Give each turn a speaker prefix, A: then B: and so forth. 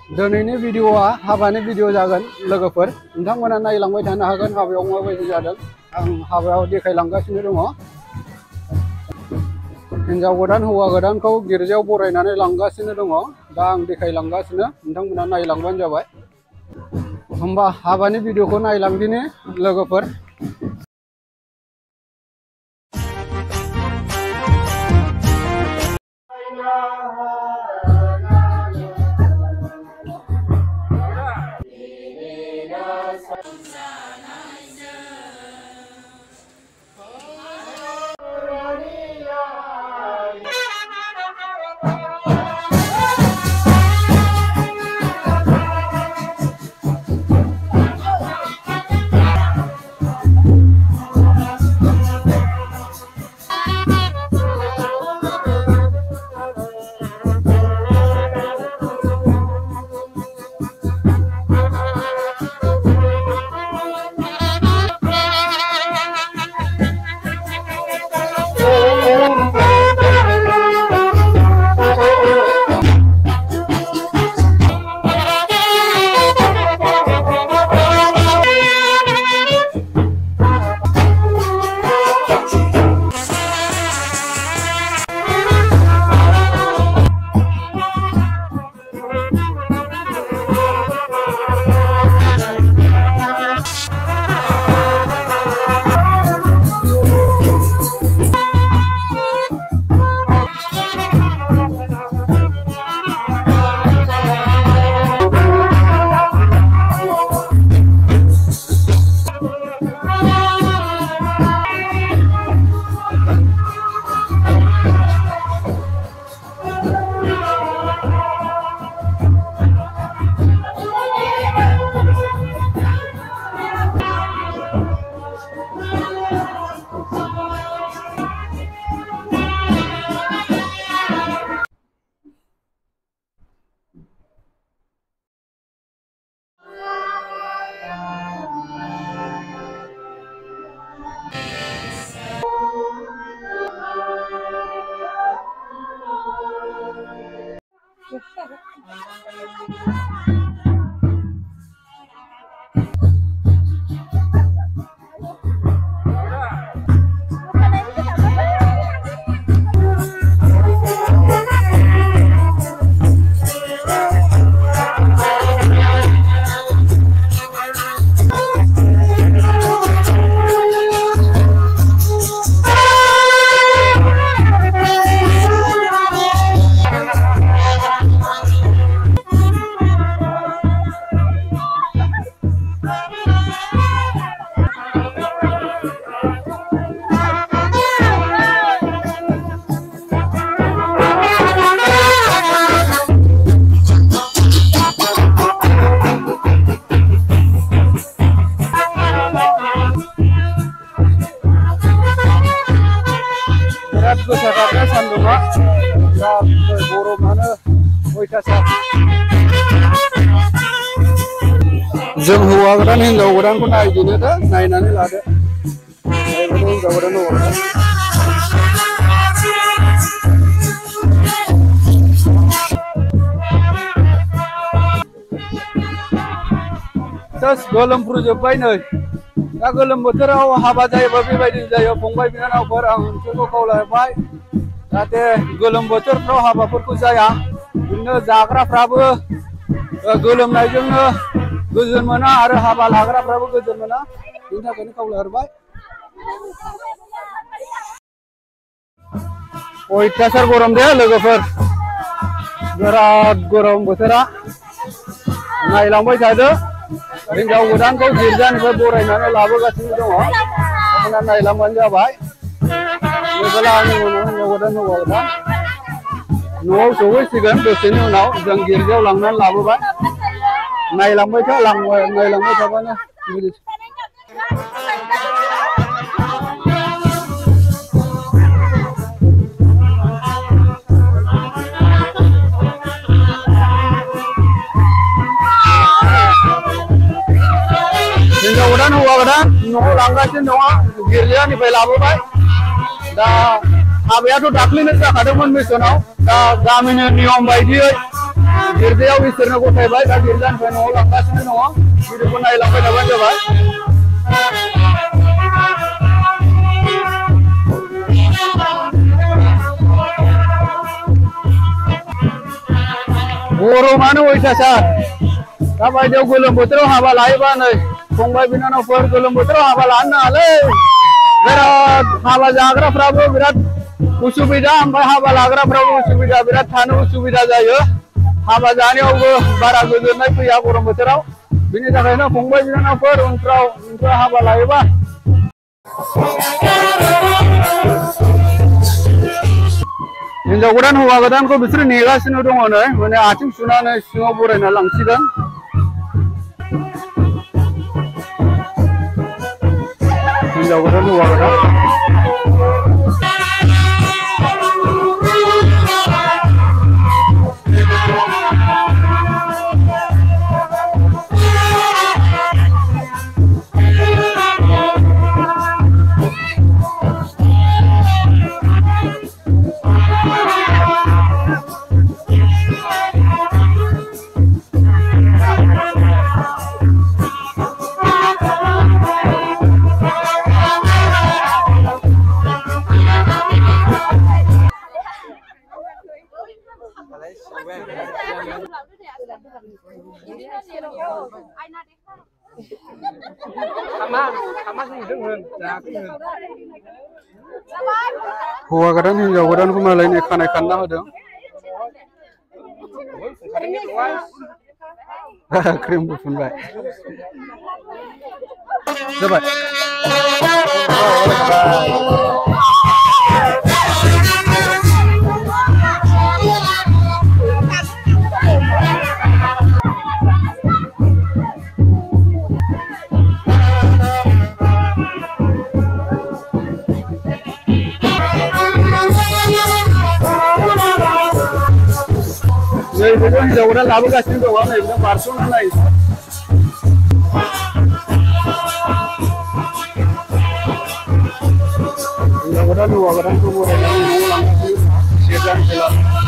A: दिनैनि भिडिअआ हाबानि भिडिअ जागोन लोगोफोर नोंथांमोना नायलांबाय थानो हागोन हाबायाव माबायदि जादों आं हाबायाव देखायलांगासिनो दङ हिन्जाव गोदान हौवा गोदानखौ गिर्जायाव बरायनानै लांगासिनो दङ दा आं देखायलांगासिनो नोंथांमोना नायलांबानो जाबाय होमबा हाबानि भिडिअखौ नायलांदिनि लोगोफोर जों हौवा गोदान हिन्जाव गोदानखौ नायदिनो दा नायनानै लादो हिन्जाव गोदान हौवा गोदान जास्ट गोलोमफ्रुजोब्बाय नै दा गोलोम बोथोराव हाबा जायोबा बेबायदि जायो फंबाय बिनानावफोर आं नोंसोरखौ खावलायबाय जाहाथे गोलोम बोथोरफ्राव हाबाफोरखौ जाया बिदिनो जाग्राफ्राबो गोलोमनायजोंनो गोजोन मोना आरो हाबा लाग्राफ्राबो गोजोन मोना बिनि थाखायनो खावलायहरबाय अयथासार गरम दे लोगोफोर बिराद गरम बोथोरा नायलांबाय थादो हिन्जाव गोदानखौ गिर्जानिफ्राय बरायनानै लाबोगासिनो दङ नोंथांमोना नायलांबानो जाबाय जेब्ला आंनि उनाव हिन्जाव गोदान हौवा गोदान न'आव सौहैसिगोन दसेनि उनाव जों गिर्जायाव लांनानै लाबोबाय नायलांबाय थाबानो हिन्जाव गोदान हौवा गोदान न'आव लांगासिनो दङ गिर्जानिफ्राय लाबोबाय दा हाबायाथ' दाख्लैनो जाखादोंमोन मिसनाव दा गामिनि नियम बायदियै गिर्जायाव इसोरनो गथायबाय दा गिर्जानिफ्राय न'आव लांगासिनो दङ भिडिअखौ नायलांबाय थाबानो जाबाय गरमानो अयथासार दा बायदियाव गोलोम बोथोराव हाबा लायोबा नै फंबाय बिनानावफोर गोलोम बोथोराव हाबा लानो नाङालै बिराद हाबा जाग्राफ्राबो बिराद उसुबिदा ओमफ्राय हाबा लाग्राफ्राबो उसुबिदा बिराद थानो उसुबिदा जायो हाबा जानायावबो बारा गोजोननाय फैया गरम बोथोराव बिनि थाखायनो फंबाय बिनानावफोर उनफ्राव हाबा लायोबा हिन्जाव गोदान हौवा गोदानखौ बिसोर नेगासिनो दङ नै माने आथिं सुनानै सिङाव बरायना लांसिगोन हिन्जाव गोदान हौवा गोदान हौवा गोदान हिन्जाव गोदानखौ मालायनि खानाय खानना होदों क्रिमबो फुनबाय जाबाय हिन्जाव गोदान लाबोगासिनो दङ नै बिदिनो बारस'ना नाय हिन्जाव गोदान हौवा गोदानखौ बरायनानै न'आव लांगासिनो सेरजानिफ्राय लानानै